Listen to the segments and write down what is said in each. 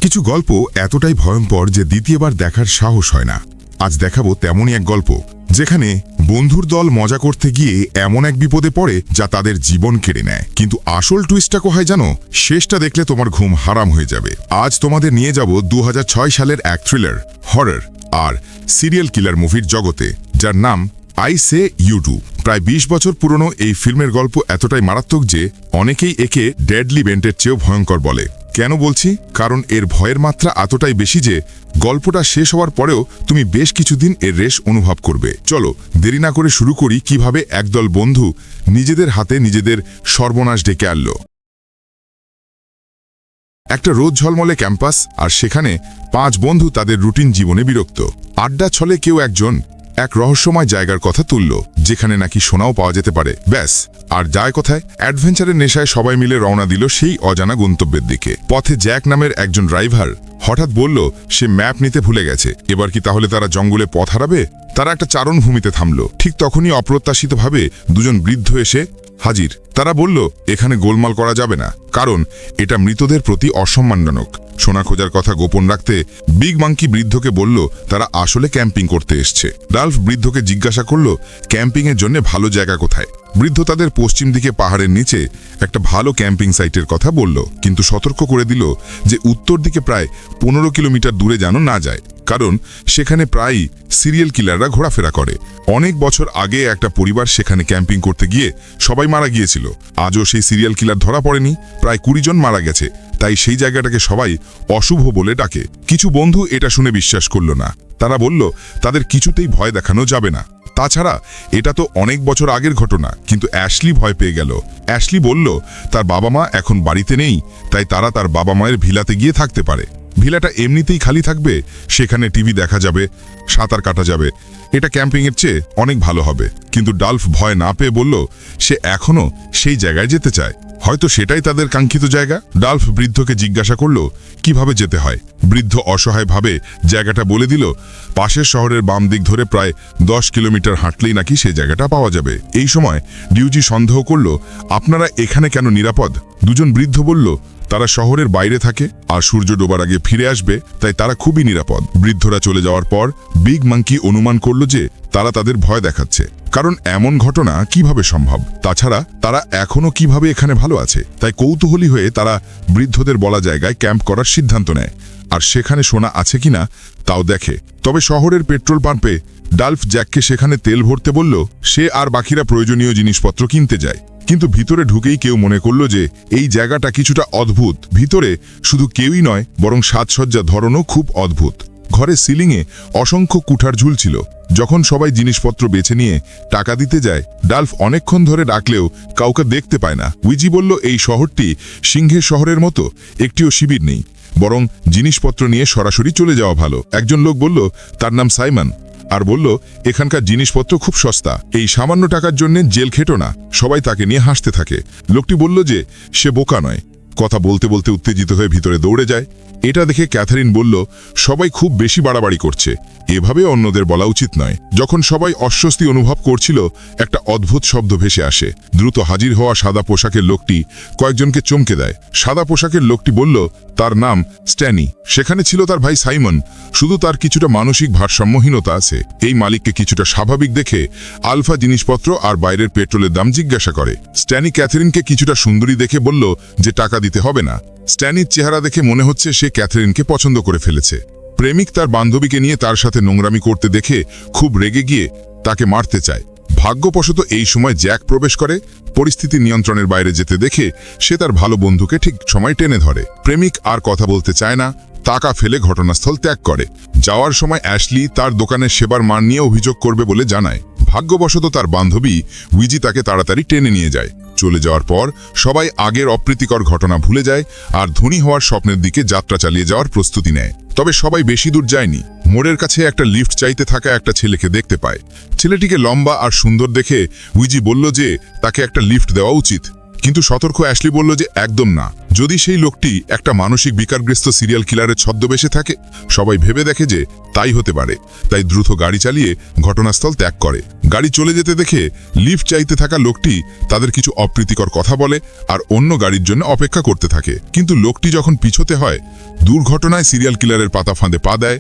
কিছু গল্প এতটাই ভয়ঙ্কর যে দ্বিতীয়বার দেখার সাহস হয় না। আজ দেখাবো তেমনই এক গল্প, যেখানে বন্ধুর দল মজা করতে গিয়ে এমন এক বিপদে পড়ে যা তাদের জীবন কেড়ে নেয়। কিন্তু আসল টুইস্টটা কোথায় জানো? শেষটা দেখলে তোমার ঘুম হারাম হয়ে যাবে। আজ তোমাদের নিয়ে যাব 2006 সালের এক থ্রিলার, হরর আর সিরিয়াল কিলার মুভির জগতে, যার নাম আই সে ইউ ডু। প্রায় 20 বছর পুরনো এই ফিল্মের গল্প এতটাই মারাত্মক যে অনেকেই একে ডেডলি ইভেন্টের চেয়েও ভয়ঙ্কর বলে। কেন বলছি? কারণ এর ভয়ের মাত্রা এতটাই বেশি যে গল্পটা শেষ হওয়ার পরেও তুমি বেশ কিছুদিন এর রেশ অনুভব করবে। চলো দেরি না করে শুরু করি কিভাবে একদল বন্ধু নিজেদের হাতে নিজেদের সর্বনাশ ডেকে আনল। একটা রোদ ঝলমলে ক্যাম্পাস, আর সেখানে 5 বন্ধু তাদের রুটিন জীবনে বিরক্ত। আড্ডা ছলে কেউ একজন এক রহস্যময় জায়গার কথা তুলল, যেখানে নাকি সোনাও পাওয়া যেতে পারে। ব্যাস, আর যায় কোথায়? অ্যাডভেঞ্চারের নেশায় সবাই মিলে রওনা দিল সেই অজানা গন্তব্যের দিকে। পথে জ্যাক নামের একজন ড্রাইভার হঠাৎ বলল সে ম্যাপ নিতে ভুলে গেছে। এবার কি তাহলে তারা জঙ্গলে পথ হারাবে? তারা একটা চারণভূমিতে থামল। ঠিক তখনই অপ্রত্যাশিতভাবে দুজন বৃদ্ধ এসে হাজির। তারা বলল এখানে গোলমাল করা যাবে না, কারণ এটা মৃতদের প্রতি অসম্মানজনক। সোনা খোঁজার কথা গোপন রাখতে বিগ মাঙ্কি বৃদ্ধকে বলল তারা আসলে ক্যাম্পিং করতে এসছে। ডালফ বৃদ্ধকে জিজ্ঞাসা করল ক্যাম্পিংয়ের জন্য ভালো জায়গা কোথায়। বৃদ্ধ তাদের পশ্চিম দিকে পাহাড়ের নিচে একটা ভালো ক্যাম্পিং সাইটের কথা বলল, কিন্তু সতর্ক করে দিল যে উত্তর দিকে প্রায় 15 কিলোমিটার দূরে যেন না যায়, কারণ সেখানে প্রায়ই সিরিয়াল কিলাররা ঘোরাফেরা করে। অনেক বছর আগে একটা পরিবার সেখানে ক্যাম্পিং করতে গিয়ে সবাই মারা গিয়েছিল। আজও সেই সিরিয়াল কিলার ধরা পড়েনি। প্রায় 20 জন মারা গেছে, তাই সেই জায়গাটাকে সবাই অশুভ বলে ডাকে। কিছু বন্ধু এটা শুনে বিশ্বাস করল না। তারা বলল তাদের কিছুতেই ভয় দেখানো যাবে না। তাছাড়া এটা তো অনেক বছর আগের ঘটনা। কিন্তু অ্যাশলি ভয় পেয়ে গেল। অ্যাশলি বলল তার বাবা মা এখন বাড়িতে নেই, তাই তারা তার বাবা মায়ের ভিলাতে গিয়ে থাকতে পারে। ভিলাটা এমনিতেই খালি থাকবে, সেখানে টিভি দেখা যাবে, সাঁতার কাটা যাবে। এটা ক্যাম্পিংয়ের চেয়ে অনেক ভালো হবে। কিন্তু ডালফ ভয় না পেয়ে বলল সে এখনও সেই জায়গায় যেতে চায়। হয়তো সেটাই তাদের কাঙ্ক্ষিত জায়গা। ডালফ বৃদ্ধকে জিজ্ঞাসা করল কিভাবে যেতে হয়। বৃদ্ধ অসহায়ভাবে জায়গাটা বলে দিল পাশের শহরের বাম দিক ধরে প্রায় 10 কিলোমিটার হাঁটলেই নাকি সে জায়গাটা পাওয়া যাবে। এই সময় ডিউজি সন্দেহ করল আপনারা এখানে কেন নিরাপদ? দুজন বৃদ্ধ বলল তারা শহরের বাইরে থাকে আর সূর্য ডোবার আগে ফিরে আসবে, তাই তারা খুবই নিরাপদ। বৃদ্ধরা চলে যাওয়ার পর বিগ মাঙ্কি অনুমান করল যে তারা তাদের ভয় দেখাচ্ছে, কারণ এমন ঘটনা কিভাবে সম্ভব? তাছাড়া তারা এখনো কিভাবে এখানে ভালো আছে? তাই কৌতূহলী হয়ে তারা বৃদ্ধদের বলা জায়গায় ক্যাম্প করার সিদ্ধান্ত নেয়, আর সেখানে সোনা আছে কিনা তাও দেখে। তবে শহরের পেট্রোল পাম্পে ডালফ জ্যাককে সেখানে তেল ভরতে বলল। সে আর বাকিরা প্রয়োজনীয় জিনিসপত্র কিনতে যায়, কিন্তু ভিতরে ঢুকেই কেউ মনে করল যে এই জায়গাটা কিছুটা অদ্ভুত। ভিতরে শুধু কেউই নয়, বরং সাজসজ্জার ধরনও খুব অদ্ভুত। ঘরের সিলিংয়ে অসংখ্য কুঠার ঝুলছিল। যখন সবাই জিনিসপত্র বেছে নিয়ে টাকা দিতে যায়, ডালফ অনেকক্ষণ ধরে ডাকলেও কাউকে দেখতে পায় না। উইজি বলল এই শহরটি সিংহের শহরের মতো, একটিও শিবির নেই, বরং জিনিসপত্র নিয়ে সরাসরি চলে যাওয়া ভালো। একজন লোক বলল তার নাম সাইমন, আর বলল এখানকার জিনিসপত্র খুব সস্তা, এই সামান্য টাকার জন্য জেল খেটো না। সবাই তাকে নিয়ে হাসতে থাকে। লোকটি বলল যে সে বোকা নয়। কথা বলতে বলতে উত্তেজিত হয়ে ভিতরে দৌড়ে যায়। এটা দেখে ক্যাথারিন বলল সবাই খুব বেশি বাড়াবাড়ি করছে, এভাবে অন্যদের বলা উচিত নয়। যখন সবাই অস্বস্তি অনুভব করছিল, একটা অদ্ভুত শব্দ ভেসে আসে। দ্রুত হাজির হওয়া সাদা পোশাকের লোকটি কয়েকজনকে চমকে দেয়। সাদা পোশাকের লোকটি বলল তার নাম স্ট্যানি। সেখানে ছিল তার ভাই সাইমন, শুধু তার কিছুটা মানসিক ভারসাম্যহীনতা আছে। এই মালিককে কিছুটা স্বাভাবিক দেখে আলফা জিনিসপত্র আর বাইরের পেট্রোলের দাম জিজ্ঞাসা করে। স্ট্যানি ক্যাথারিনকে কিছুটা সুন্দরী দেখে বলল যে টাকা দিতে হবে না। স্ট্যানির চেহারা দেখে মনে হচ্ছে সে ক্যাথারিনকে পছন্দ করে ফেলেছে। প্রেমিক তার বান্ধবীকে নিয়ে তার সাথে নোংরামি করতে দেখে খুব রেগে গিয়ে তাকে মারতে চায়। ভাগ্যবশত এই সময় জ্যাক প্রবেশ করে। পরিস্থিতি নিয়ন্ত্রণের বাইরে যেতে দেখে সে তার ভালো বন্ধুকে ঠিক সময় টেনে ধরে। প্রেমিক আর কথা বলতে চায় না, টাকা ফেলে ঘটনাস্থল ত্যাগ করে। যাওয়ার সময় অ্যাশলি তার দোকানের সেবার মান নিয়ে অভিযোগ করবে বলে জানায়। ভাগ্যবশত তার বান্ধবী উইজি তাকে তাড়াতাড়ি টেনে নিয়ে যায়। চলে যাওয়ার পর সবাই আগের অপ্রীতিকর ঘটনা ভুলে যায় আর ধনী হওয়ার স্বপ্নের দিকে যাত্রা চালিয়ে যাওয়ার প্রস্তুতি নেয়। তবে সবাই বেশি দূর যায়নি। মোড়ের কাছে একটা লিফট চাইতে থাকা একটা ছেলেকে দেখতে পায়। ছেলেটিকে লম্বা আর সুন্দর দেখে উইজি বলল যে তাকে একটা লিফট দেওয়া উচিত। কিন্তু সতর্ক অ্যাশলি বলল যে একদম না। যদি সেই লোকটি একটা মানসিক বিকারগ্রস্ত সিরিয়াল কিলারের ছদ্মবেশে থাকে, সবাই ভেবে দেখে যে তাই হতে পারে। তাই দ্রুত গাড়ি চালিয়ে ঘটনাস্থল ত্যাগ করে। গাড়ি চলে যেতে দেখে লিফট চাইতে থাকা লোকটি তাদের কিছু অপ্রীতিকর কথা বলে আর অন্য গাড়ির জন্য অপেক্ষা করতে থাকে। কিন্তু লোকটি যখন পিছোতে হয়, দুর্ঘটনায় সিরিয়াল কিলারের পাতা ফাঁদে পা দেয়।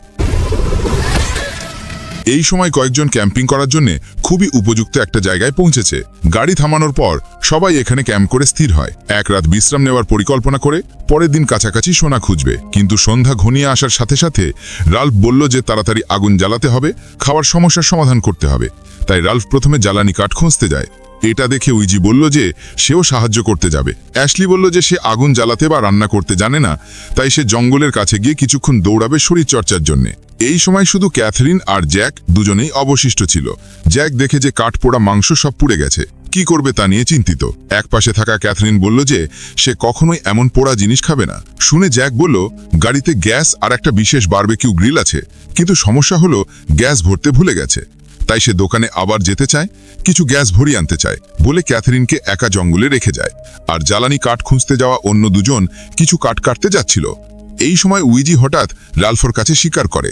এই সময় কয়েকজন ক্যাম্পিং করার জন্য খুবই উপযুক্ত একটা জায়গায় পৌঁছেছে। গাড়ি থামানোর পর সবাই এখানে ক্যাম্প করে স্থির হয়। এক রাত বিশ্রাম নেওয়ার পরিকল্পনা করে পরের দিন কাছাকাছি সোনা খুঁজবে। কিন্তু সন্ধ্যা ঘনিয়ে আসার সাথে সাথে রাল্ফ বলল যে তাড়াতাড়ি আগুন জ্বালাতে হবে, খাওয়ার সমস্যার সমাধান করতে হবে। তাই রাল্ফ প্রথমে জ্বালানি কাঠ খুঁজতে যায়। এটা দেখে উইজি বলল যে সেও সাহায্য করতে যাবে। অ্যাশলি বলল যে সে আগুন জ্বালাতে বা রান্না করতে জানে না, তাই সে জঙ্গলের কাছে গিয়ে কিছুক্ষণ দৌড়াবে শরীরচর্চার জন্যে। এই সময় শুধু ক্যাথরিন আর জ্যাক দুজনেই অবশিষ্ট ছিল। জ্যাক দেখে যে কাঠ পোড়া মাংস সব পুড়ে গেছে, কি করবে তা নিয়ে চিন্তিত। একপাশে থাকা ক্যাথরিন বলল যে সে কখনোই এমন পোড়া জিনিস খাবে না। শুনে জ্যাক বলল গাড়িতে গ্যাস আর একটা বিশেষ বারবেকিউ গ্রিল আছে, কিন্তু সমস্যা হলো গ্যাস ভরতে ভুলে গেছে। তাই সে দোকানে আবার যেতে চায়, কিছু গ্যাস ভরিয়ে আনতে চায় বলে ক্যাথরিনকে একা জঙ্গলে রেখে যায়। আর জ্বালানি কাঠ খুঁজতে যাওয়া অন্য দুজন কিছু কাঠ কাটতে যাচ্ছিল। এই সময় উইজি হঠাৎ রাল্ফোর কাছে স্বীকার করে,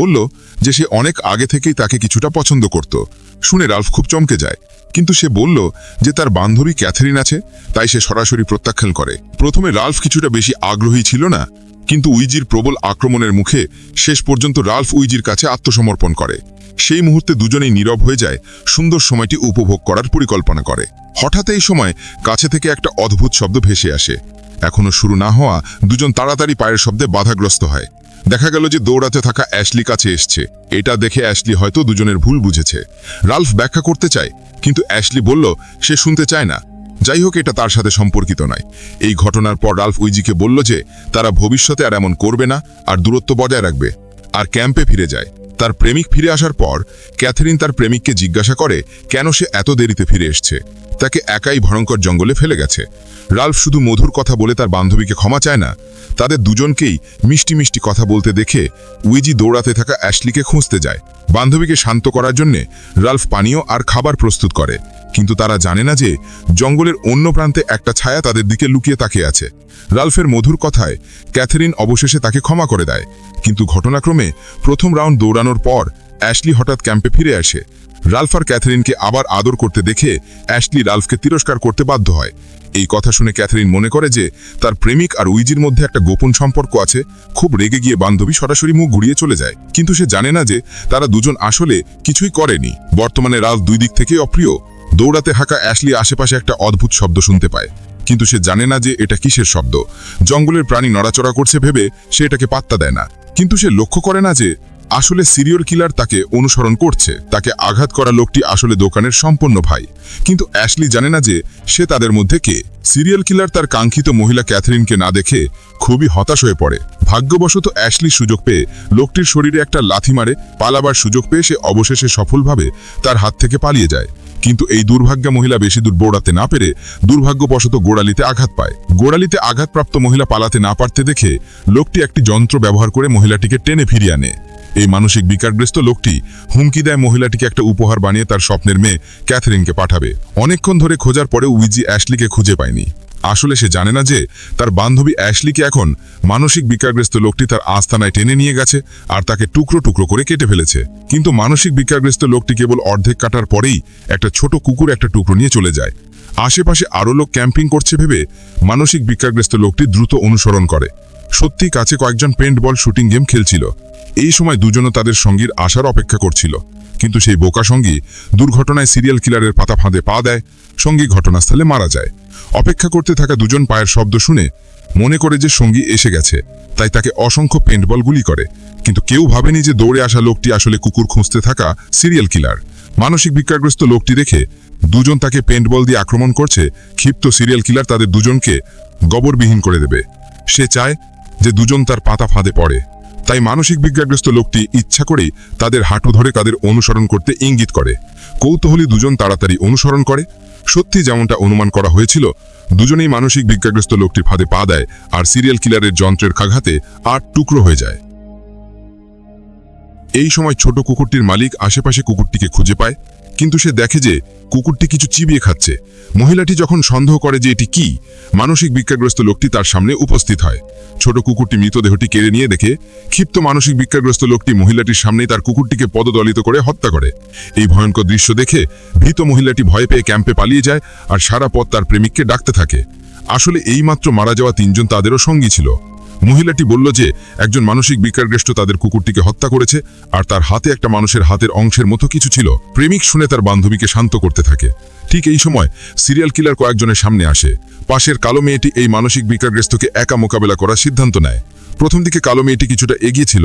বলল যে সে অনেক আগে থেকেই তাকে কিছুটা পছন্দ করত। শুনে রাল্ফ খুব চমকে যায়, কিন্তু সে বলল যে তার বান্ধবী ক্যাথরিন আছে, তাই সে সরাসরি প্রত্যাখ্যান করে। প্রথমে রাল্ফ কিছুটা বেশি আগ্রহী ছিল না, কিন্তু উইজির প্রবল আক্রমণের মুখে শেষ পর্যন্ত রাল্ফ উইজির কাছে আত্মসমর্পণ করে। সেই মুহূর্তে দুজনেই নীরব হয়ে যায়, সুন্দর সময়টি উপভোগ করার পরিকল্পনা করে। হঠাৎ এই সময় কাছে থেকে একটা অদ্ভুত শব্দ ভেসে আসে। এখনো শুরু না হওয়া দুজন তাড়াতাড়ি পায়ের শব্দে বাধাগ্রস্ত হয়। দেখা গেল যে দৌড়াতে থাকা অ্যাশলি কাছে এসছে। এটা দেখে অ্যাশলি হয়তো দুজনের ভুল বুঝেছে। রাল্ফ ব্যাখ্যা করতে চায়, কিন্তু অ্যাশলি বলল সে শুনতে চায় না। যাই হোক, এটা তার সাথে সম্পর্কিত নয়। এই ঘটনার পর রাল্ফ উইজিকে বলল যে তারা ভবিষ্যতে আর এমন করবে না, আর দূরত্ব বজায় রাখবে, আর ক্যাম্পে ফিরে যায়। তার প্রেমিক ফিরে আসার পর ক্যাথরিন তার প্রেমিককে জিজ্ঞাসা করে কেন সে এত দেরিতে ফিরে এসছে। তাকে একাই ভয়ঙ্কর জঙ্গলে ফেলে গেছে। রাল্ফ শুধু মধুর কথা বলে তার বান্ধবীকে ক্ষমা চায় না, তাদের দুজনকেই মিষ্টি মিষ্টি কথা বলতে দেখে উইজি দৌড়াতে থাকা অ্যাশলিকে খুঁজতে যায়। বান্ধবীকে শান্ত করার জন্য রাল্ফ পানীয় আর খাবার প্রস্তুত করে, কিন্তু তারা জানে না যে জঙ্গলের অন্য প্রান্তে একটা ছায়া তাদের দিকে লুকিয়ে তাকিয়ে আছে। রাল্ফের মধুর কথায় ক্যাথরিন অবশেষে তাকে ক্ষমা করে দেয়। কিন্তু ঘটনাক্রমে প্রথম রাউন্ড দৌড়ানোর পর অ্যাশলি হঠাৎ ক্যাম্পে ফিরে আসে। রাল্ফ আর ক্যাথরিনকে আবার আদর করতে দেখে অ্যাশলি রাল্ফকে তিরস্কার করতে বাধ্য হয়। এই কথা শুনে ক্যাথরিন মনে করে যে তার প্রেমিক আর উইজির মধ্যে একটা গোপন সম্পর্ক আছে। খুব রেগে গিয়ে বান্ধবী সরাসরি মুখ ঘুরিয়ে চলে যায়, কিন্তু সে জানে না যে তারা দুজন আসলে কিছুই করেনি। বর্তমানে রাল্ফ দুই দিক থেকেই অপ্রিয়। দৌড়াতে হাঁকা অ্যাশলি আশেপাশে একটা অদ্ভুত শব্দ শুনতে পায়, কিন্তু সে জানে না যে এটা কিসের শব্দ। জঙ্গলের প্রাণী নড়াচড়া করছে ভেবে সে এটাকে পাত্তা দেয় না, কিন্তু সে লক্ষ্য করে না যে আসলে সিরিয়াল কিলার তাকে অনুসরণ করছে। তাকে আঘাত করা লোকটি আসলে দোকানের সম্পন্ন ভাই, কিন্তু অ্যাশলি জানে না যে সে তাদের মধ্যে কে। সিরিয়াল কিলার তার কাঙ্ক্ষিত মহিলা ক্যাথরিনকে না দেখে খুবই হতাশ হয়ে পড়ে। ভাগ্যবশত অ্যাশলি সুযোগ পেয়ে লোকটির শরীরে একটা লাথি মারে। পালাবার সুযোগ পেয়ে সে অবশেষে সফলভাবে তার হাত থেকে পালিয়ে যায়। কিন্তু এই দুর্ভাগ্যা মহিলা বেশি দূর দৌড়াতে না পেরে দুর্ভাগ্যবশত গোড়ালিতে আঘাত পায়। গোড়ালিতে আঘাতপ্রাপ্ত মহিলা পালাতে না পারতে দেখে লোকটি একটি যন্ত্র ব্যবহার করে মহিলাটিকে টেনে ফিরিয়ে আনে। এই মানসিক বিকারগ্রস্ত লোকটি হুমকি দেয় মহিলাটিকে একটা উপহার বানিয়ে তার স্বপ্নের মেয়ে ক্যাথরিনকে পাঠাবে। অনেকক্ষণ ধরে খোঁজার পরে উইজি অ্যাশলিকে খুঁজে পায়নি। আসলে সে জানে না যে তার বান্ধবী অ্যাশলিকে এখন মানসিক বিকারগ্রস্ত লোকটি তার আস্তানায় টেনে নিয়ে গেছে আর তাকে টুকরো টুকরো করে কেটে ফেলেছে। কিন্তু মানসিক বিকারগ্রস্ত লোকটি কেবল অর্ধেক কাটার পরেই একটা ছোট কুকুর একটা টুকরো নিয়ে চলে যায়। আশেপাশে আরও লোক ক্যাম্পিং করছে ভেবে মানসিক বিকারগ্রস্ত লোকটি দ্রুত অনুসরণ করে। সত্যি কাছে কয়েকজন পেন্টবল শুটিং গেম খেলছিল। এই সময় দুজনও তাদের সঙ্গীর আসার অপেক্ষা করছিল, কিন্তু সেই বোকা সঙ্গী দুর্ঘটনায় সিরিয়াল কিলারের পাতা ফাঁদে পা দেয়। সঙ্গী ঘটনাস্থলে মারা যায়। অপেক্ষা করতে থাকা দুজন পায়ের শব্দ শুনে মনে করে যে সঙ্গী এসে গেছে, তাই তাকে অসংখ্য পেন্টবল গুলি করে। কিন্তু কেউ ভাবেনি যে দৌড়ে আসা লোকটি আসলে কুকুর খুঁজতে থাকা সিরিয়াল কিলার। মানসিক বিকারগ্রস্ত লোকটি দেখে দুজন তাকে পেন্টবল দিয়ে আক্রমণ করছে। ক্ষিপ্ত সিরিয়াল কিলার তাদের দুজনকে গবরবিহীন করে দেবে। সে চায় যে দুজন তার পাতা ফাঁদে পড়ে, তাই মানসিক বিকারগ্রস্ত লোকটি ইচ্ছা করেই তাদের হাঁটু ধরে তাদের অনুসরণ করতে ইঙ্গিত করে। কৌতূহলী দুজন তাড়াতাড়ি অনুসরণ করে। সত্যি যেমনটা অনুমান করা হয়েছিল, দুজনেই মানসিক বিকারগ্রস্ত লোকটির ফাঁদে পা দেয় আর সিরিয়াল কিলারের যন্ত্রের আঘাতে 8 টুকরো হয়ে যায়। এই সময় ছোট কুকুরটির মালিক আশেপাশে কুকুরটিকে খুঁজে পায়, কিন্তু সে দেখে যে কুকুরটি কিছু চিবিয়ে খাচ্ছে। মহিলাটি যখন সন্দেহ করে যে এটি কি, মানসিক বিকারগ্রস্ত লোকটি তার সামনে উপস্থিত হয়। ছোট কুকুরটি মৃতদেহটি কেড়ে নিয়ে দেখে ক্ষিপ্ত মানসিক বিকারগ্রস্ত লোকটি মহিলাটির সামনেই তার কুকুরটিকে পদদলিত করে হত্যা করে। এই ভয়ঙ্কর দৃশ্য দেখে ভীত মহিলাটি ভয় পেয়ে ক্যাম্পে পালিয়ে যায় আর সারা পথ তার প্রেমিককে ডাকতে থাকে। আসলে এইমাত্র মারা যাওয়া 3 জন তাদেরও সঙ্গী ছিল। মহিলাটি বলল যে একজন মানসিক বিকারগ্রস্ত তাদের কুকুরটিকে হত্যা করেছে আর তার হাতে একটা মানুষের হাতের অংশের মতো কিছু ছিল। প্রেমিক শুনে তার বান্ধবীকে শান্ত করতে থাকে। ঠিক এই সময় সিরিয়াল কিলার কয়েকজনের সামনে আসে। পাশের কালো মেয়েটি এই মানসিক বিকারগ্রস্তকে একা মোকাবেলা করার সিদ্ধান্ত নেয়। প্রথম দিকে কালো মেয়েটি কিছুটা এগিয়ে ছিল,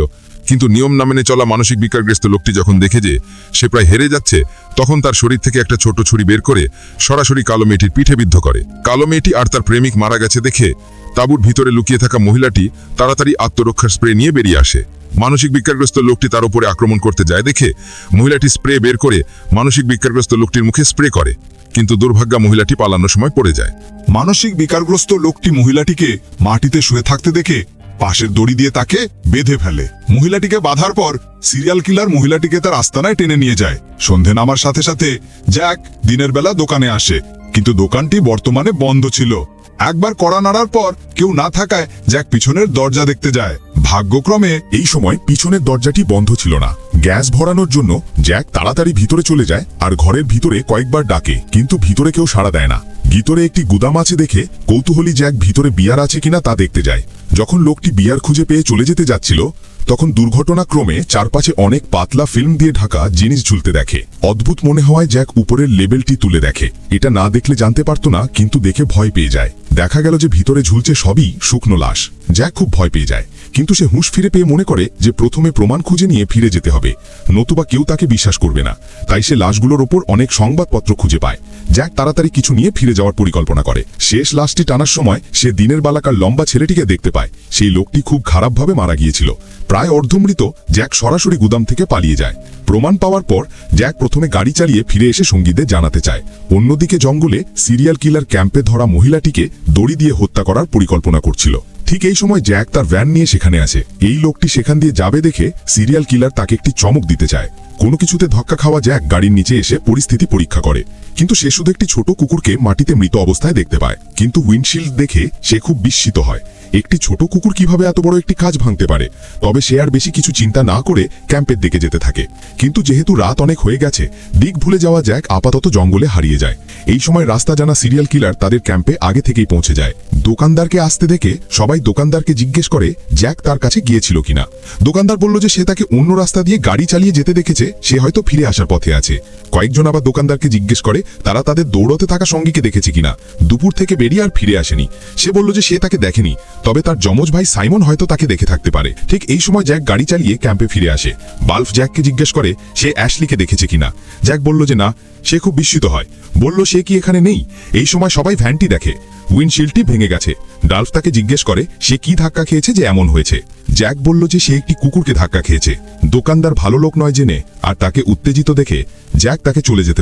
কিন্তু নিয়ম না মেনে চলা মানসিক বিকারগ্রস্ত লোকটি যখন দেখে যে সে প্রায় হেরে যাচ্ছে, তখন তার শরীর থেকে একটা ছোট ছুরি বের করে সরাসরি কালো মেয়েটির পিঠে বিদ্ধ করে। কালো মেয়েটি আর তার প্রেমিক মারা গেছে দেখে তাঁবুর ভিতরে লুকিয়ে থাকা মহিলাটি তাড়াতাড়ি আত্মরক্ষার স্প্রে নিয়ে বেরিয়ে আসে। মানসিক বিকারগ্রস্ত লোকটি তার উপরে আক্রমণ করতে যায় দেখে মহিলাটি স্প্রে বের করে মানসিক বিকারগ্রস্ত লোকটির মুখে স্প্রে করে, কিন্তু দুর্ভাগ্যা মহিলাটি পালানোর সময় পড়ে যায়। মানসিক বিকারগ্রস্ত লোকটি মহিলাটিকে মাটিতে শুয়ে থাকতে দেখে পাশের দড়ি দিয়ে তাকে বেঁধে ফেলে। মহিলাটিকে বাঁধার পর সিরিয়াল কিলার মহিলাটিকে তার আস্তানায় টেনে নিয়ে যায়। সন্ধে নামার সাথে সাথে জ্যাক দিনের বেলা দোকানে আসে, কিন্তু দোকানটি বর্তমানে বন্ধ ছিল। একবার কড়া নাড়ার পর কেউ না থাকায় জ্যাক পিছনের দরজা দেখতে যায়। ভাগ্যক্রমে এই সময় পিছনের দরজাটি বন্ধ ছিল না। গ্যাস ভরানোর জন্য জ্যাক তাড়াতাড়ি ভিতরে চলে যায় আর ঘরের ভিতরে কয়েকবার ডাকে, কিন্তু ভিতরে কেউ সাড়া দেয় না। ভিতরে একটি গুদাম আছে দেখে কৌতূহলী জ্যাক ভিতরে বিয়ার আছে কিনা তা দেখতে যায়। যখন লোকটি বিয়ার খুঁজে পেয়ে চলে যেতে যাচ্ছিল, তখন দুর্ঘটনাক্রমে চারপাশে অনেক পাতলা ফিল্ম দিয়ে ঢাকা জিনিস ঝুলতে দেখে। অদ্ভুত মনে হওয়ায় জ্যাক উপরের লেবেলটি তুলে দেখে। এটা না দেখলে জানতে পারতো না, কিন্তু দেখে ভয় পেয়ে যায়। দেখা গেল যে ভিতরে ঝুলছে সবই শুকনো লাশ। জ্যাক খুব ভয় পেয়ে যায়, কিন্তু সে হুঁশ ফিরে পেয়ে মনে করে যে প্রথমে প্রমাণ খুঁজে নিয়ে ফিরে যেতে হবে, নতুবা কেউ তাকে বিশ্বাস করবে না। তাই সে লাশগুলোর ওপর অনেক সংবাদপত্র খুঁজে পায়। জ্যাক তাড়াতাড়ি কিছু নিয়ে ফিরে যাওয়ার পরিকল্পনা করে। শেষ লাশটি টানার সময় সে দিনের বেলাকার লম্বা ছেলেটিকে দেখতে পায়। সেই লোকটি খুব খারাপভাবে মারা গিয়েছিল। প্রায় অর্ধমৃত জ্যাক সরাসরি গুদাম থেকে পালিয়ে যায়। প্রমাণ পাওয়ার পর জ্যাক প্রথমে গাড়ি চালিয়ে ফিরে এসে সঙ্গীদের জানাতে চায়। অন্যদিকে জঙ্গলে সিরিয়াল কিলার ক্যাম্পে ধরা মহিলাটিকে দড়ি দিয়ে হত্যা করার পরিকল্পনা করছিল। ঠিক এই সময় জ্যাক তার ভ্যান নিয়ে সেখানে আসে। এই লোকটি সেখান দিয়ে যাবে দেখে সিরিয়াল কিলার তাকে একটি চমক দিতে চায়। কোনো কিছুতে ধাক্কা খাওয়া জ্যাক গাড়ির নিচে এসে পরিস্থিতি পরীক্ষা করে, কিন্তু সে শুধু একটি ছোট কুকুরকে মাটিতে মৃত অবস্থায় দেখতে পায়। কিন্তু উইন্ডশিল্ড দেখে সে খুব বিস্মিত হয়। একটি ছোট কুকুর কিভাবে এত বড় একটি কাজ ভাঙতে পারে? তবে সে আর বেশি কিছু চিন্তা না করে ক্যাম্পের দিকে যেতে থাকে। কিন্তু যেহেতু রাত অনেক হয়ে গেছে, দিক ভুলে যাওয়া জ্যাক আপাতত জঙ্গলে হারিয়ে যায়। এই সময় রাস্তা জানা সিরিয়াল কিলার তাদের ক্যাম্পে আগে থেকেই পৌঁছে যায়। দোকানদারকে আসতে দেখে সবাই দোকানদারকে জিজ্ঞেস করে জ্যাক তার কাছে গিয়েছিল কিনা। দোকানদার বলল যে সে তাকে অন্য রাস্তা দিয়ে গাড়ি চালিয়ে যেতে দেখেছে, সে হয়তো ফিরে আসার পথে আছে। কয়েকজন আবার দোকানদারকে জিজ্ঞেস করে তারা তাদের দৌড়তে থাকা সঙ্গীকে দেখেছে কিনা। দুপুর থেকে বেরিয়ে আর ফিরে আসেনি। সে বলল যে সে তাকে দেখেনি, তবে তার যমজ ভাই সাইমন হয়তো তাকে দেখে থাকতে পারে। ঠিক এই সময় জ্যাক গাড়ি চালিয়ে ক্যাম্পে ফিরে আসে। বাল্ফ জ্যাককে জিজ্ঞেস করে সে অ্যাশলিকে দেখেছে কিনা। জ্যাক বলল যে না। সে খুব বিস্মিত হয়, বলল সে কি এখানে নেই। এই সময় সবাই ভ্যানটি দেখে, উইন্ডশিল্ডটি ভেঙে গেছে। ডাল্ফ তাকে জিজ্ঞেস করে সে কি ধাক্কা খেয়েছে যে এমন হয়েছে। জ্যাক বলল যে সে একটি কুকুরকে ধাক্কা খেয়েছে। দোকানদার ভালো লোক নয় জেনে আর তাকে উত্তেজিত দেখে জ্যাক তাকে চলে যেতে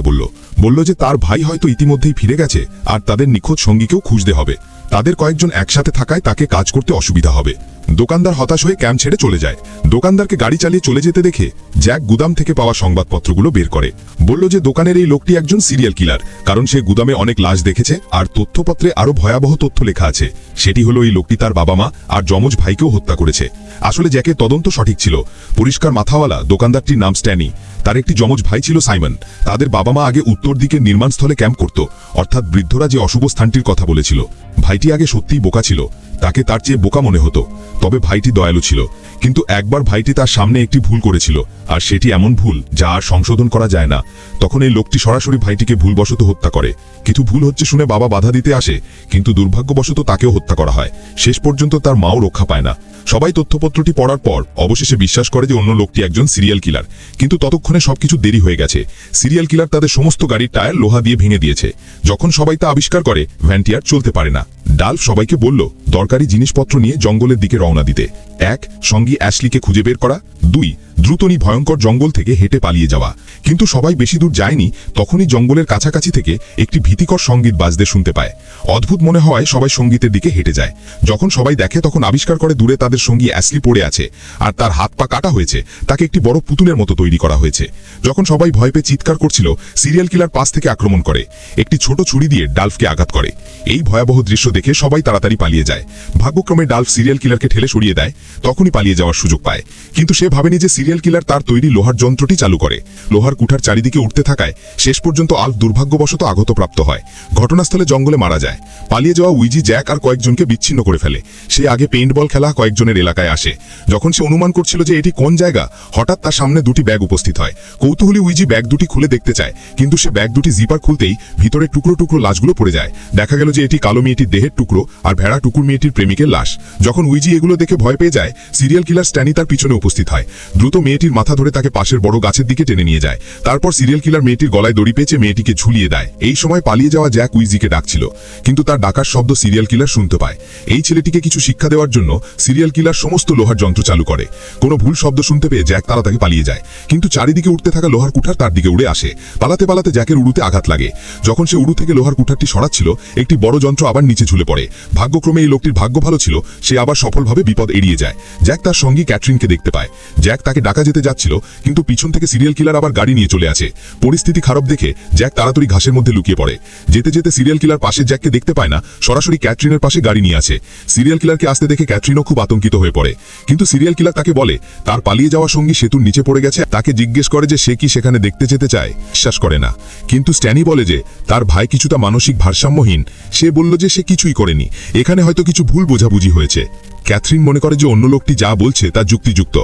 বলল যে তার ভাই হয়তো ইতিমধ্যেই ফিরে গেছে আর তাদের নিখোঁজ সঙ্গীকেও খুঁজতে হবে। তাদের কয়েকজন একসাথে থাকায় তাকে কাজ করতে অসুবিধা হবে। দোকানদার হতাশ হয়ে ক্যাম্প ছেড়ে চলে যায়। দোকানদারকে গাড়ি চালিয়ে চলে যেতে দেখে জ্যাক গুদাম থেকে পাওয়া সংবাদপত্রগুলো বের করে। বলল যে দোকানের এই লোকটি একজন সিরিয়াল কিলার, কারণ সে গুদামে অনেক লাশ দেখেছে আর তথ্যপত্রে আরো ভয়াবহ তথ্য লেখা আছে। সেটি হলো এই লোকটি তার বাবা মা আর যমজ ভাইকেও হত্যা করেছে। আসলে জ্যাকের তদন্ত সঠিক ছিল। পরিষ্কার মাথাওয়ালা দোকানদারটির নাম স্ট্যানি। তার একটি যমজ ভাই ছিল সাইমন। তাদের বাবা মা আগে উত্তর দিকের নির্মাণস্থলে ক্যাম্প করত, অর্থাৎ বৃদ্ধরা যে অশুভ স্থানটির কথা বলেছিল। ভাইটি আগে সত্যিই বোকা ছিল, তাকে তার চেয়ে বোকা মনে হতো। তবে ভাইটি দয়ালু ছিল। কিন্তু একবার ভাইটি তার সামনে একটি ভুল করেছিল, আর সেটি এমন ভুল যা আর সংশোধন করা যায় না। তখন এই লোকটি সরাসরি ভাইটিকে ভুলবশত হত্যা করে। কিছু ভুল হচ্ছে শুনে বাবা বাধা দিতে আসে, কিন্তু দুর্ভাগ্যবশত তাকেও হত্যা করা হয়। শেষ পর্যন্ত তার মাও রক্ষা পায় না। সবাই তথ্যপত্রটি পড়ার পর অবশেষে বিশ্বাস করে যে অন্য লোকটি একজন সিরিয়াল কিলার, কিন্তু ততক্ষণে সবকিছু দেরি হয়ে গেছে। সিরিয়াল কিলার তাদের সমস্ত গাড়ির টায়ার লোহা দিয়ে ভেঙে দিয়েছে। যখন সবাই তা আবিষ্কার করে, ভ্যানটি আর চলতে পারে না। ডাল্ফ সবাইকে বলল দরকারি জিনিসপত্র নিয়ে জঙ্গলের দিকে রওনা দিতে। 1. সঙ্গী অ্যাশলিকে খুঁজে বের করা। 2. দ্রুতনি ভয়ঙ্কর জঙ্গল থেকে হেঁটে পালিয়ে যাওয়া। কিন্তু সবাই বেশি দূর যায়নি, তখনই জঙ্গলের কাছাকাছি থেকে একটি ভীতিকর সঙ্গীত বাজতে শুনতে পায়। অদ্ভুত মনে হয় সবাই সঙ্গীতের দিকে হেঁটে যায়। যখন সবাই দেখে তখন আবিষ্কার করে দূরে তাদের সঙ্গী অ্যাসলি পড়ে আছে, আর তার হাত পা কাটা হয়েছে। তাকে একটি বড় পুতুলের মতো তৈরি করা হয়েছে। যখন সবাই ভয় পেয়ে চিৎকার করছিল, সিরিয়াল কিলার পাশ থেকে আক্রমণ করে, একটি ছোট ছুরি দিয়ে ডালফকে আঘাত করে। এই ভয়াবহ দৃশ্য দেখে সবাই তাড়াতাড়ি পালিয়ে যায়। ভাগ্যক্রমে ডালফ সিরিয়াল কিলারকে ঠেলে সরিয়ে দেয়, তখনই পালিয়ে যাওয়ার সুযোগ পায়। কিন্তু সে ভাবেনি যে সিরিয়াল কিলার তার তৈরি লোহার যন্ত্রটি চালু করে। লোহার কুঠার চারিদিকে উঠতে থাকায় শেষ পর্যন্ত আলফ দুর্ভাগ্যবশত আঘাতপ্রাপ্ত হয়, ঘটনাস্থলে জঙ্গলে মারা যায়। পালিয়ে যাওয়া উইজি জ্যাক আর কয়েকজনকে বিচ্ছিন্ন করে ফেলে। সে আগে পেইন্টবল খেলা কয়েকজনের এলাকায় আসে। যখন সে অনুমান করছিল যে এটি কোন জায়গা, হঠাৎ তার সামনে দুটি ব্যাগ উপস্থিত হয়। কৌতূহলী উইজি ব্যাগ দুটি খুলে দেখতে চায়, কিন্তু সে ব্যাগ দুটি জিপার খুলতেই ভিতরে টুকরো টুকরো লাশগুলো পড়ে যায়। দেখা গেল যে এটি কালো মেয়েটির দেহের টুকরো আর ভেড়া টুকুর মেয়েটির প্রেমিকের লাশ। যখন উইজি এগুলো দেখে ভয় পেয়ে যায়, সিরিয়াল কিলার স্ট্যানি তার পিছনে উপস্থিত হয়। দ্রুত মেয়েটির মাথা ধরে তাকে পাশের বড় গাছের দিকে টেনে নিয়ে যায়। তারপর সিরিয়াল কিলার মেয়েটির গলায় দড়ি পেঁচে মেয়েটিকে ঝুলিয়ে দেয়। এই সময় পালিয়ে যাওয়া জ্যাক উইজিকে ডাকছিল, কিন্তু তার ডাকার শব্দ সিরিয়াল কিলার শুনতে পায়। এই ছেলেটিকে কিছু শিক্ষা দেওয়ার জন্য সিরিয়াল কিলার সমস্ত লোহার যন্ত্র চালু করে। কোনো ভুল শব্দ শুনতে পেয়ে জ্যাক তাড়াতাড়ি পালিয়ে যায়, কিন্তু চারিদিকে উঠতে থাকা লোহার কুঠার তার দিকে উড়ে আসে। পালাতে পালাতে জ্যাকের উড়ুতে আঘাত লাগে। যখন সে উড়ু থেকে লোহার কুঠারটি সরাচ্ছিল, একটি বড় যন্ত্র আবার নিচে ঝুলে পড়ে। ভাগ্যক্রমে এই লোকটির ভাগ্য ভালো ছিল, সে আবার সফলভাবে বিপদ এড়িয়ে যায়। জ্যাক তার সঙ্গী ক্যাটরিনকে দেখতে পায়। জ্যাক তাকে ডাকা যেতে যাচ্ছিল, কিন্তু পিছন থেকে সিরিয়াল কিলার আবার গাড়ি নিয়ে চলে আসে। পরিস্থিতি খারাপ দেখে জ্যাক তাড়াতাড়ি ঘাসের মধ্যে লুকিয়ে পড়ে। যেতে যেতে সিরিয়াল কিলার পাশে জ্যাককে দেখতে পায় না, সরাসরি ক্যাটরিনের পাশে গাড়ি নিয়ে আসে। সিরিয়াল কিলারকে আসতে দেখে ক্যাটরিনও খুব আতঙ্কিত হয়ে পড়ে, কিন্তু সিরিয়াল কিলার তাকে বলে তার পালিয়ে যাওয়া সঙ্গী সেতুর নিচে পড়ে গেছে। তাকে জিজ্ঞেস করে যে সে কি সেখানে দেখতে যেতে চায়। বিশ্বাস করে না, কিন্তু স্ট্যানি বলে যে তার ভাই কিছুটা মানসিক ভারসাম্যহীন। সে বলল যে সে কিছুই করেনি, এখানে হয়তো কিছু ভুল বোঝাবুঝি হয়েছে। ক্যাথরিন মনে করে যে অন্য লোকটি যা বলছে তা যুক্তিযুক্ত,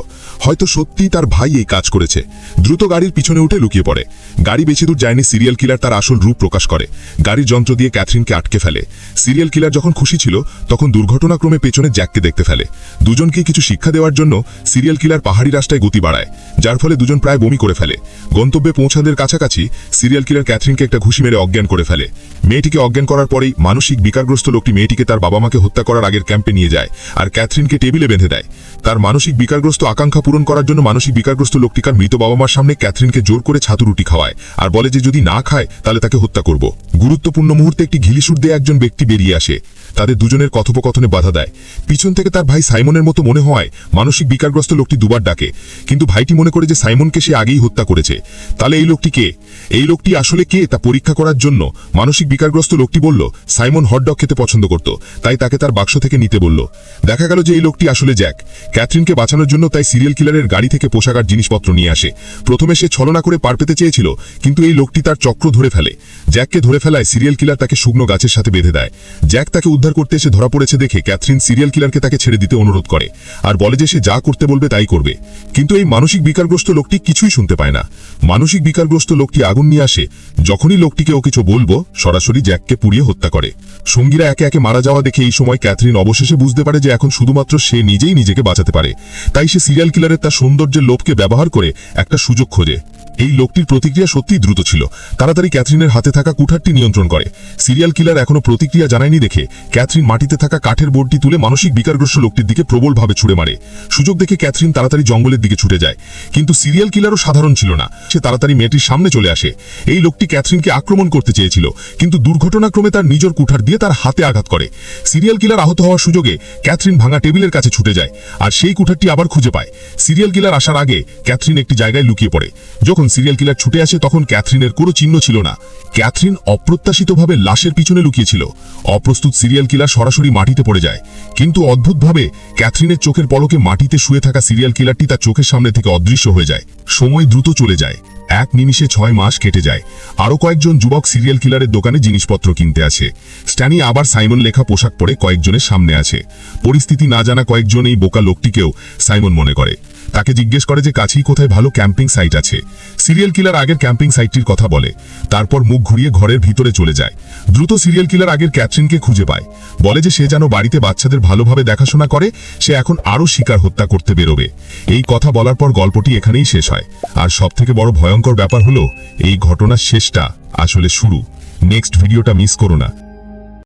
হয়তো সত্যি তার ভাই এই কাজ করেছে। দ্রুত গাড়ির পিছনে উঠে লুকিয়ে পড়ে। গাড়ি বেশি দূর যায়নি, সিরিয়াল কিলার তার আসল রূপ প্রকাশ করে। গাড়ির যন্ত্র দিয়ে ক্যাথরিনকে আটকে ফেলে। সিরিয়াল কিলার যখন খুশি ছিল, তখন দুর্ঘটনাক্রমে পেছনে জ্যাককে দেখতে ফেলে। দুজনকে কিছু শিক্ষা দেওয়ার জন্য সিরিয়াল কিলার পাহাড়ি রাস্তায় গতি বাড়ায়, যার ফলে দুজন প্রায় বমি করে ফেলে। গন্তব্যে পৌঁছাদের কাছাকাছি সিরিয়াল কিলার ক্যাথরিনকে একটা ঘুষি মেরে অজ্ঞান করে ফেলে। মেয়েটিকে অজ্ঞান করার পরেই মানসিক বিকারগ্রস্ত লোকটি মেয়েটিকে তার বাবা মাকে হত্যা করার আগের ক্যাম্পে নিয়ে যায় আর ক্যাথরিনকে টেবিলে বেঁধে দেয়। তার মানসিক বিকারগ্রস্ত আকাঙ্ক্ষা পূরণ করার জন্য মানসিক বিকারগ্রস্ত লোকটিকার মৃত বাবা মার সামনে ক্যাথরিনকে জোর করে ছাতু রুটি খাওয়ায় আর বলে যে যদি না খায় তাহলে তাকে হত্যা করব। গুরুত্বপূর্ণ মুহূর্তে একটি ঘিলিসুর দিয়ে একজন ব্যক্তি বেরিয়ে আসে, তাদের দুজনের কথোপকথনে বাধা দেয়। পিছন থেকে তার ভাই সাইমনের মতো মনে হয় মানসিক বিকারগ্রস্ত লোকটি দুবার ডাকে, কিন্তু ভাইটি মনে করে যে সাইমনকে সে আগেই হত্যা করেছে। তাহলে এই লোকটি কে? এই লোকটি আসলে কে তা পরীক্ষা করার জন্য মানসিক বিকারগ্রস্ত লোকটি বলল সাইমন হটডগ খেতে পছন্দ করত, তাই তাকে তার বাক্স থেকে নিতে বলল। দেখা গেল যে এই লোকটি আসলে জ্যাক। ক্যাথরিনকে বাঁচানোর জন্য তাই সিরিয়াল কিলারের গাড়ি থেকে পোশাক আর জিনিসপত্র নিয়ে আসে। প্রথমে সে ছলনা করে পার পেতে চেয়েছিল, কিন্তু এই লোকটি তার চক্র ধরে ফেলে। জ্যাককে ধরে ফেলায় সিরিয়াল কিলার তাকে শুকনো গাছের সাথে বেঁধে দেয়। জ্যাক তাকে উদ্ধার করতে এসে ধরা পড়েছে দেখে ক্যাথরিন সিরিয়াল কিলারকে তাকে ছেড়ে দিতে অনুরোধ করে আর বলে যে সে যা করতে বলবে তাই করবে। কিন্তু এই মানসিক বিকারগ্রস্ত লোকটি কিছুই শুনতে পায় না। মানসিক বিকারগ্রস্ত লোকটি আগুন নিয়ে আসে। যখনই লোকটিকে ও কিছু বলবো, সরাসরি জ্যাককে পুড়িয়ে হত্যা করে। সঙ্গীরা একে একে মারা যাওয়া দেখে এই সময় ক্যাথরিন অবশেষে বুঝতে পারে যে এখন শুধুমাত্র সে নিজেই নিজেকে বাঁচাতে পারে। তাই সে সিরিয়াল কিলারের তার সৌন্দর্যের লোভকে ব্যবহার করে একটা সুযোগ খোঁজে। এই লোকটির প্রতিক্রিয়া সত্যিই দ্রুত ছিল। তাড়াতাড়ি ক্যাথরিনের হাতে থাকা কুঠারটি নিয়ন্ত্রণ করে। সিরিয়াল কিলার এখনো প্রতিক্রিয়া জানায়নি দেখে ক্যাথরিন মাটিতে থাকা কাঠের বোর্ডটি তুলে মানসিক বিকারগ্রস্ত লোকটির দিকে প্রবলভাবে ছুড়ে মারে। সুযোগ দেখে ক্যাথরিন তাড়াতাড়ি জঙ্গলের দিকে ছুটে যায়, কিন্তু সিরিয়াল কিলারও সাধারণ ছিল না। সে তাড়াতাড়ি মেয়েটির সামনে চলে আসে। এই লোকটি ক্যাথরিনকে আক্রমণ করতে চেয়েছিল, কিন্তু দুর্ঘটনাক্রমে তার নিজের কুঠার দিয়ে তার হাতে আঘাত করে। সিরিয়াল কিলার আহত হওয়ার সুযোগে ক্যাথরিন ভাঙা টেবিলের কাছে ছুটে যায় আর সেই কুঠারটি আবার খুঁজে পায়। সিরিয়াল কিলার আসার আগে ক্যাথরিন একটি জায়গায় লুকিয়ে পড়ে। যখন সিরিয়াল কিলার ছুটে আসে তখন ক্যাথরিনের কোনো চিহ্ন ছিল না। ক্যাথরিন অপ্রত্যাশিতভাবে লাশের পিছনে লুকিয়েছিল। অপ্রস্তুত সিরিয়াল কিলার সরাসরি মাটিতে পড়ে যায়, কিন্তু অদ্ভুতভাবে ক্যাথরিনের চোখের পলকে মাটিতে শুয়ে থাকা সিরিয়াল কিলারটি তার চোখের সামনে থেকে অদৃশ্য হয়ে যায়। সময় দ্রুত চলে যায়। এক নিমিষে 6 মাস কেটে যায়। আরো কয়েকজন যুবক সিরিয়াল কিলারের দোকানে জিনিসপত্র কিনতে আছে। স্ট্যানি আবার সাইমন লেখা পোশাক পরে কয়েকজনের সামনে আছে। পরিস্থিতি না জানা কয়েকজন এই বোকা লোকটিকেও সাইমন মনে করে। তাকে জিজ্ঞেস করে যে কাছেই কোথায় ভালো ক্যাম্পিং সাইট আছে। সিরিয়াল কিলার আগের ক্যাম্পিং সাইটটির কথা বলে, তারপর মুখ ঘুরিয়ে ঘরের ভিতরে চলে যায়। দ্রুত সিরিয়াল কিলার আগের ক্যাথরিনকে খুঁজে পায়, বলে যে সে যেন বাড়িতে বাচ্চাদের ভালোভাবে দেখাশোনা করে, সে এখন আরো শিকার হত্যা করতে বেরোবে। এই কথা বলার পর গল্পটি এখানেই শেষ হয়। আর সবথেকে বড় ভয়ঙ্কর ব্যাপার হলো এই ঘটনার শেষটা আসলে শুরু। নেক্সট ভিডিওটা মিস করো না।